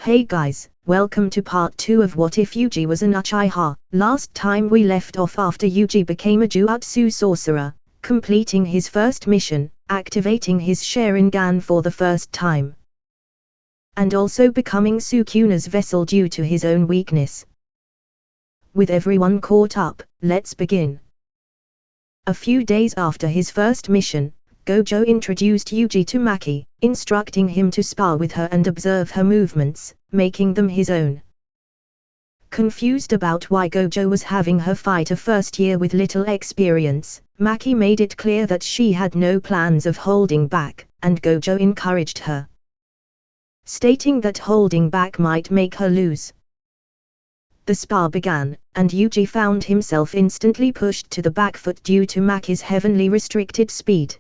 Hey guys, welcome to part 2 of What If Yuji Was an Uchiha. Last time we left off after Yuji became a Jutsu sorcerer, completing his first mission, activating his Sharingan for the first time, and also becoming Sukuna's vessel due to his own weakness. With everyone caught up, let's begin. A few days after his first mission, Gojo introduced Yuji to Maki, instructing him to spar with her and observe her movements, making them his own. Confused about why Gojo was having her fight a first year with little experience, Maki made it clear that she had no plans of holding back, and Gojo encouraged her, stating that holding back might make her lose. The spar began, and Yuji found himself instantly pushed to the back foot due to Maki's heavily restricted speed.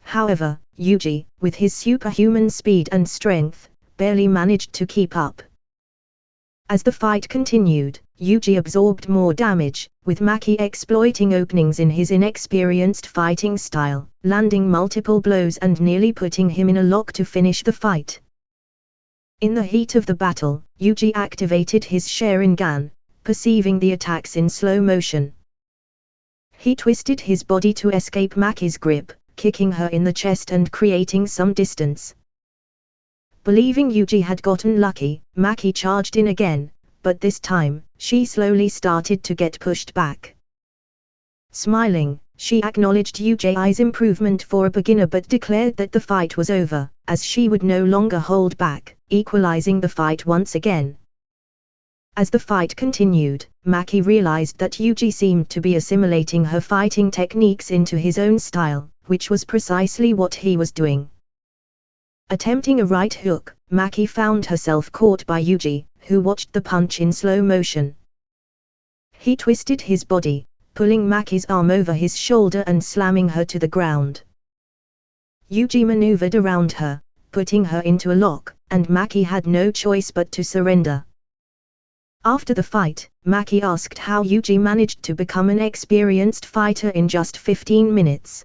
However, Yuji, with his superhuman speed and strength, barely managed to keep up. As the fight continued, Yuji absorbed more damage, with Maki exploiting openings in his inexperienced fighting style, landing multiple blows and nearly putting him in a lock to finish the fight. In the heat of the battle, Yuji activated his Sharingan, perceiving the attacks in slow motion. He twisted his body to escape Maki's grip, kicking her in the chest and creating some distance. Believing Yuji had gotten lucky, Maki charged in again, but this time, she slowly started to get pushed back. Smiling, she acknowledged Yuji's improvement for a beginner but declared that the fight was over, as she would no longer hold back, equalizing the fight once again. As the fight continued, Maki realized that Yuji seemed to be assimilating her fighting techniques into his own style, which was precisely what he was doing. Attempting a right hook, Maki found herself caught by Yuji, who watched the punch in slow motion. He twisted his body, pulling Maki's arm over his shoulder and slamming her to the ground. Yuji maneuvered around her, putting her into a lock, and Maki had no choice but to surrender. After the fight, Maki asked how Yuji managed to become an experienced fighter in just 15 minutes.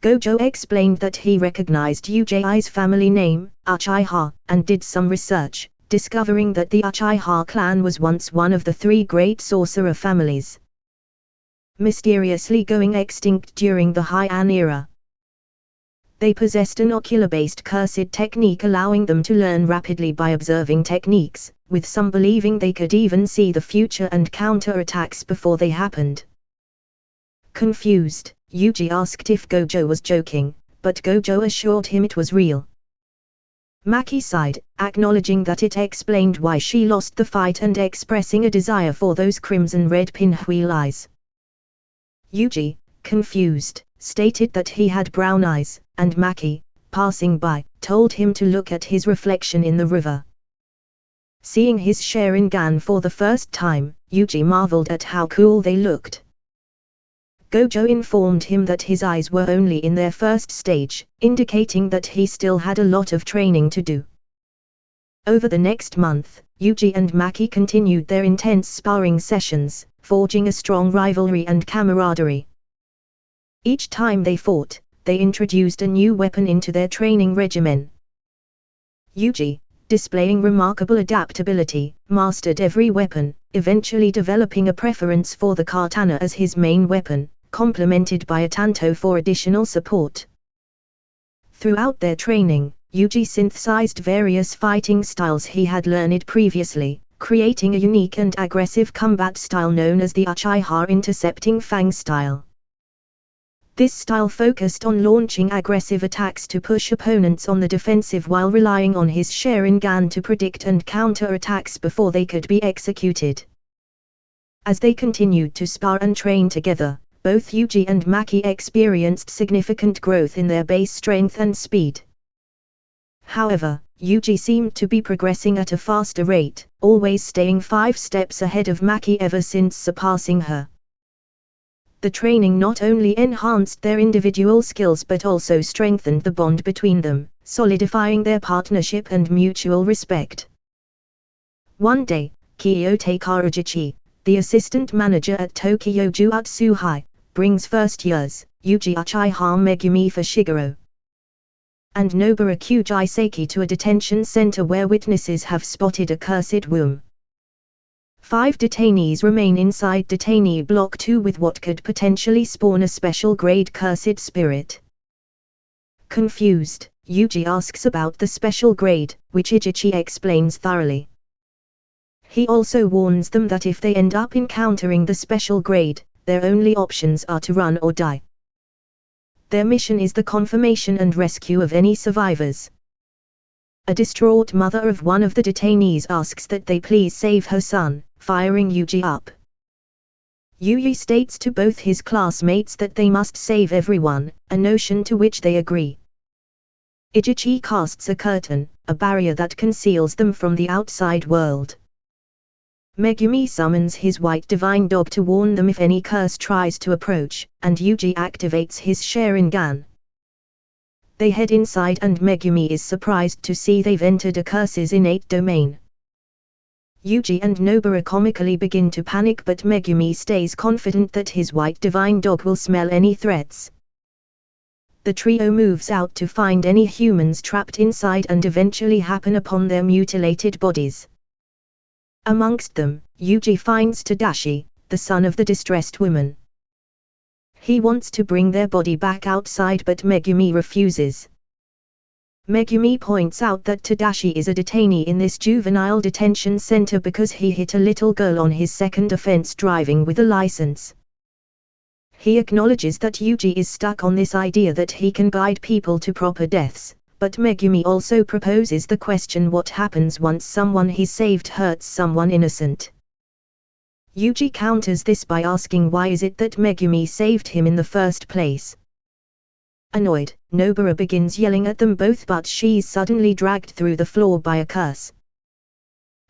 Gojo explained that he recognized Yuji's family name, Uchiha, and did some research, discovering that the Uchiha clan was once one of the 3 great sorcerer families, mysteriously going extinct during the Heian era. They possessed an ocular-based cursed technique allowing them to learn rapidly by observing techniques, with some believing they could even see the future and counter-attacks before they happened. Confused, Yuji asked if Gojo was joking, but Gojo assured him it was real. Maki sighed, acknowledging that it explained why she lost the fight and expressing a desire for those crimson-red pinwheel eyes. Yuji, confused, stated that he had brown eyes, and Maki, passing by, told him to look at his reflection in the river. Seeing his Sharingan for the first time, Yuji marveled at how cool they looked. Gojo informed him that his eyes were only in their first stage, indicating that he still had a lot of training to do. Over the next month, Yuji and Maki continued their intense sparring sessions, forging a strong rivalry and camaraderie. Each time they fought, they introduced a new weapon into their training regimen. Yuji, displaying remarkable adaptability, mastered every weapon, eventually developing a preference for the katana as his main weapon, complemented by a tanto for additional support. Throughout their training, Yuji synthesized various fighting styles he had learned previously, creating a unique and aggressive combat style known as the Uchiha Intercepting Fang style. This style focused on launching aggressive attacks to push opponents on the defensive while relying on his Sharingan to predict and counter attacks before they could be executed. As they continued to spar and train together, both Yuji and Maki experienced significant growth in their base strength and speed. However, Yuji seemed to be progressing at a faster rate, always staying 5 steps ahead of Maki ever since surpassing her. The training not only enhanced their individual skills but also strengthened the bond between them, solidifying their partnership and mutual respect. One day, Kyoto Karajichi, the assistant manager at Tokyo Jutsu High, brings first year's Yuji Uchiha Megumi for Shigeru. and Nobara Kyujai Seiki to a detention center where witnesses have spotted a cursed womb. 5 detainees remain inside detainee block 2 with what could potentially spawn a special grade cursed spirit. Confused, Yuji asks about the special grade, which Yuji explains thoroughly. He also warns them that if they end up encountering the special grade, their only options are to run or die. Their mission is the confirmation and rescue of any survivors. A distraught mother of one of the detainees asks that they please save her son, firing Yuji up. Yuji states to both his classmates that they must save everyone, a notion to which they agree. Yuji casts a curtain, a barrier that conceals them from the outside world. Megumi summons his white divine dog to warn them if any curse tries to approach, and Yuji activates his Sharingan. They head inside and Megumi is surprised to see they've entered a curse's innate domain. Yuji and Nobara comically begin to panic, but Megumi stays confident that his white divine dog will smell any threats. The trio moves out to find any humans trapped inside and eventually happen upon their mutilated bodies. Amongst them, Yuji finds Tadashi, the son of the distressed woman. He wants to bring their body back outside, but Megumi refuses. Megumi points out that Tadashi is a detainee in this juvenile detention center because he hit a little girl on his second offense driving with a license. He acknowledges that Yuji is stuck on this idea that he can guide people to proper deaths, but Megumi also proposes the question: what happens once someone he saved hurts someone innocent? Yuji counters this by asking why is it that Megumi saved him in the first place. Annoyed, Nobara begins yelling at them both, but she's suddenly dragged through the floor by a curse.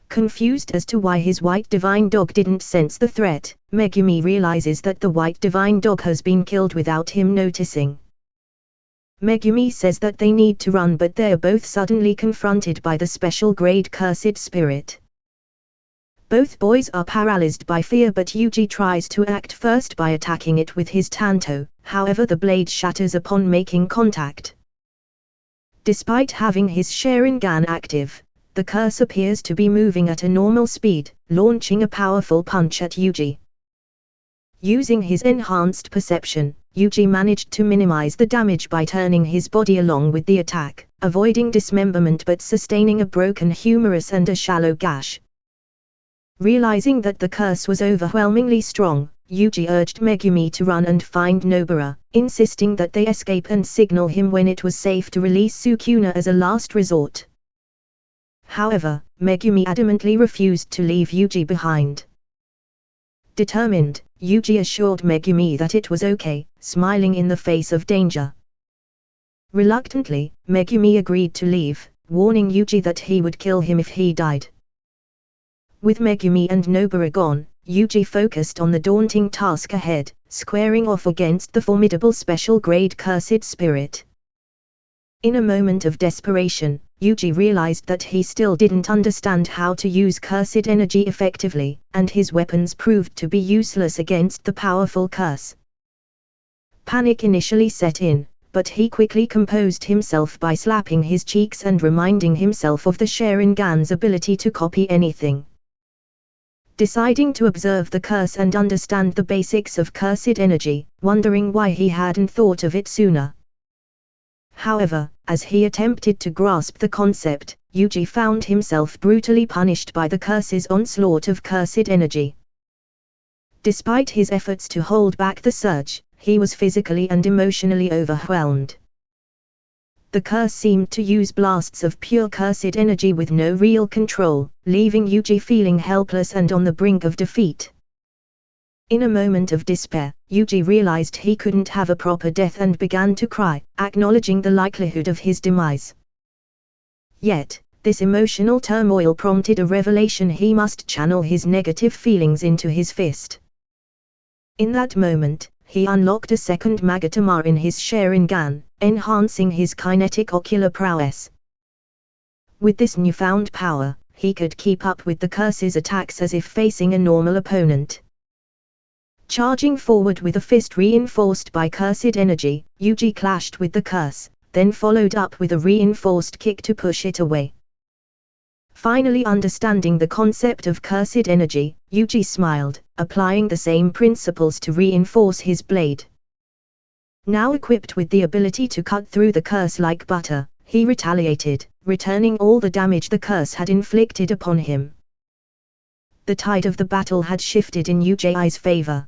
Confused as to why his white divine dog didn't sense the threat, Megumi realizes that the white divine dog has been killed without him noticing. Megumi says that they need to run, but they're both suddenly confronted by the special grade cursed spirit. Both boys are paralyzed by fear, but Yuji tries to act first by attacking it with his tanto, however the blade shatters upon making contact. Despite having his Sharingan active, the curse appears to be moving at a normal speed, launching a powerful punch at Yuji. Using his enhanced perception, Yuji managed to minimize the damage by turning his body along with the attack, avoiding dismemberment but sustaining a broken humerus and a shallow gash. Realizing that the curse was overwhelmingly strong, Yuji urged Megumi to run and find Nobara, insisting that they escape and signal him when it was safe to release Sukuna as a last resort. However, Megumi adamantly refused to leave Yuji behind. Determined, Yuji assured Megumi that it was okay, smiling in the face of danger. Reluctantly, Megumi agreed to leave, warning Yuji that he would kill him if he died. With Megumi and Nobara gone, Yuji focused on the daunting task ahead, squaring off against the formidable special grade cursed spirit. In a moment of desperation, Yuji realized that he still didn't understand how to use cursed energy effectively, and his weapons proved to be useless against the powerful curse. Panic initially set in, but he quickly composed himself by slapping his cheeks and reminding himself of the Sharingan's ability to copy anything. Deciding to observe the curse and understand the basics of cursed energy, wondering why he hadn't thought of it sooner. However, as he attempted to grasp the concept, Yuji found himself brutally punished by the curse's onslaught of cursed energy. Despite his efforts to hold back the surge, he was physically and emotionally overwhelmed. The curse seemed to use blasts of pure cursed energy with no real control, leaving Yuji feeling helpless and on the brink of defeat. In a moment of despair, Yuji realized he couldn't have a proper death and began to cry, acknowledging the likelihood of his demise. Yet, this emotional turmoil prompted a revelation: he must channel his negative feelings into his fist. In that moment, he unlocked a second Magatama in his Sharingan, enhancing his kinetic ocular prowess. With this newfound power, he could keep up with the curse's attacks as if facing a normal opponent. Charging forward with a fist reinforced by cursed energy, Yuji clashed with the curse, then followed up with a reinforced kick to push it away. Finally understanding the concept of cursed energy, Yuji smiled, applying the same principles to reinforce his blade. Now equipped with the ability to cut through the curse like butter, he retaliated, returning all the damage the curse had inflicted upon him. The tide of the battle had shifted in Yuji's favor.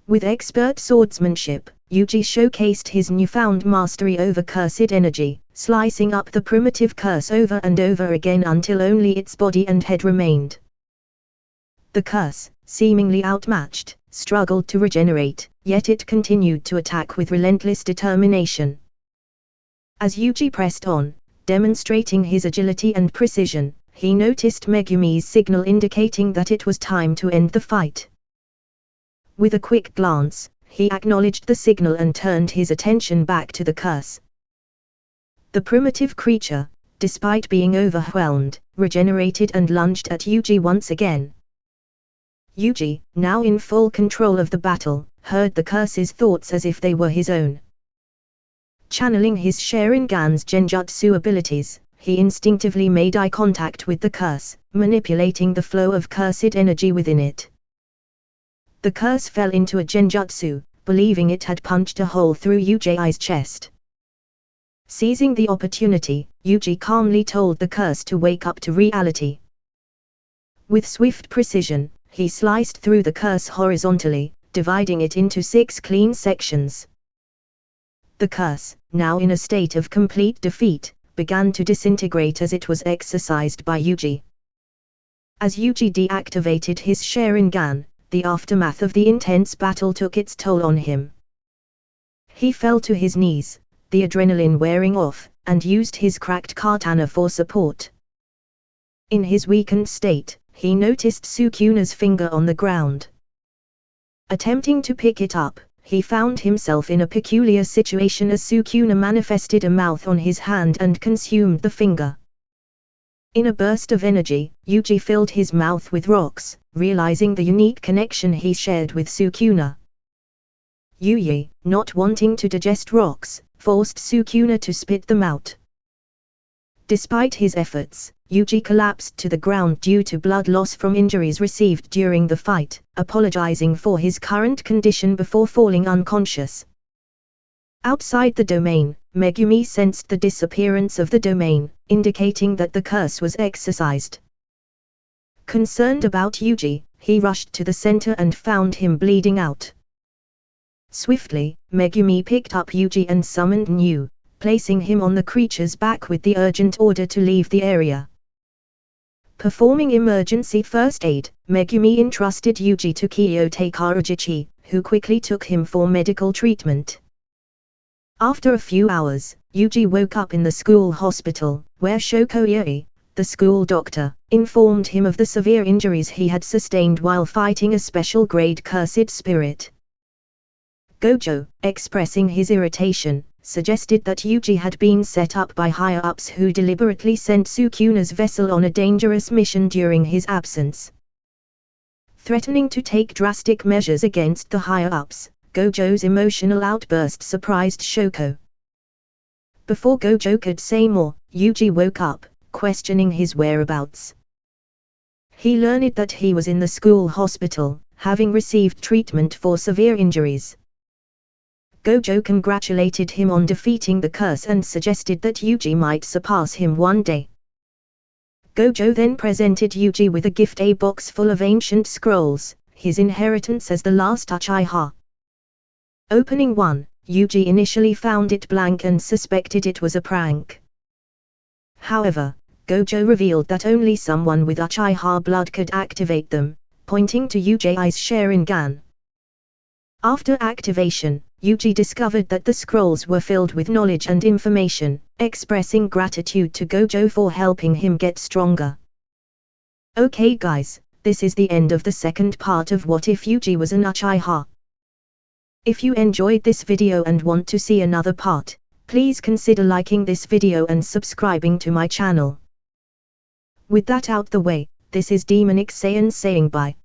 With expert swordsmanship, Yuji showcased his newfound mastery over cursed energy, slicing up the primitive curse over and over again until only its body and head remained. The curse, seemingly outmatched, struggled to regenerate, yet it continued to attack with relentless determination. As Yuji pressed on, demonstrating his agility and precision, he noticed Megumi's signal indicating that it was time to end the fight. With a quick glance, he acknowledged the signal and turned his attention back to the curse. The primitive creature, despite being overwhelmed, regenerated and lunged at Yuji once again. Yuji, now in full control of the battle, heard the curse's thoughts as if they were his own. Channeling his Sharingan's genjutsu abilities, he instinctively made eye contact with the curse, manipulating the flow of cursed energy within it. The curse fell into a genjutsu, believing it had punched a hole through Yuji's chest. Seizing the opportunity, Yuji calmly told the curse to wake up to reality. With swift precision, he sliced through the curse horizontally, dividing it into 6 clean sections. The curse, now in a state of complete defeat, began to disintegrate as it was exorcised by Yuji. As Yuji deactivated his Sharingan, the aftermath of the intense battle took its toll on him. He fell to his knees, the adrenaline wearing off, and used his cracked katana for support. In his weakened state, he noticed Sukuna's finger on the ground. Attempting to pick it up, he found himself in a peculiar situation as Sukuna manifested a mouth on his hand and consumed the finger. In a burst of energy, Yuji filled his mouth with rocks, realizing the unique connection he shared with Sukuna. Yuji, not wanting to digest rocks, forced Sukuna to spit them out. Despite his efforts, Yuji collapsed to the ground due to blood loss from injuries received during the fight, apologizing for his current condition before falling unconscious. Outside the domain, Megumi sensed the disappearance of the domain, indicating that the curse was exorcised. Concerned about Yuji, he rushed to the center and found him bleeding out. Swiftly, Megumi picked up Yuji and summoned New, placing him on the creature's back with the urgent order to leave the area. Performing emergency first aid, Megumi entrusted Yuji to Kyoto Karajichi, who quickly took him for medical treatment. After a few hours, Yuji woke up in the school hospital, where Shokoyoi, the school doctor, informed him of the severe injuries he had sustained while fighting a special grade cursed spirit. Gojo, expressing his irritation, suggested that Yuji had been set up by higher-ups who deliberately sent Sukuna's vessel on a dangerous mission during his absence. Threatening to take drastic measures against the higher-ups, Gojo's emotional outburst surprised Shoko. Before Gojo could say more, Yuji woke up, questioning his whereabouts. He learned that he was in the school hospital, having received treatment for severe injuries. Gojo congratulated him on defeating the curse and suggested that Yuji might surpass him one day. Gojo then presented Yuji with a gift, a box full of ancient scrolls, his inheritance as the last Uchiha. Opening one, Yuji initially found it blank and suspected it was a prank. However, Gojo revealed that only someone with Uchiha blood could activate them, pointing to Yuji's Sharingan. After activation, Yuji discovered that the scrolls were filled with knowledge and information, expressing gratitude to Gojo for helping him get stronger. Okay guys, this is the end of the second part of What If Yuji Was an Uchiha. If you enjoyed this video and want to see another part, please consider liking this video and subscribing to my channel. With that out the way, this is Demonic Saiyan saying bye.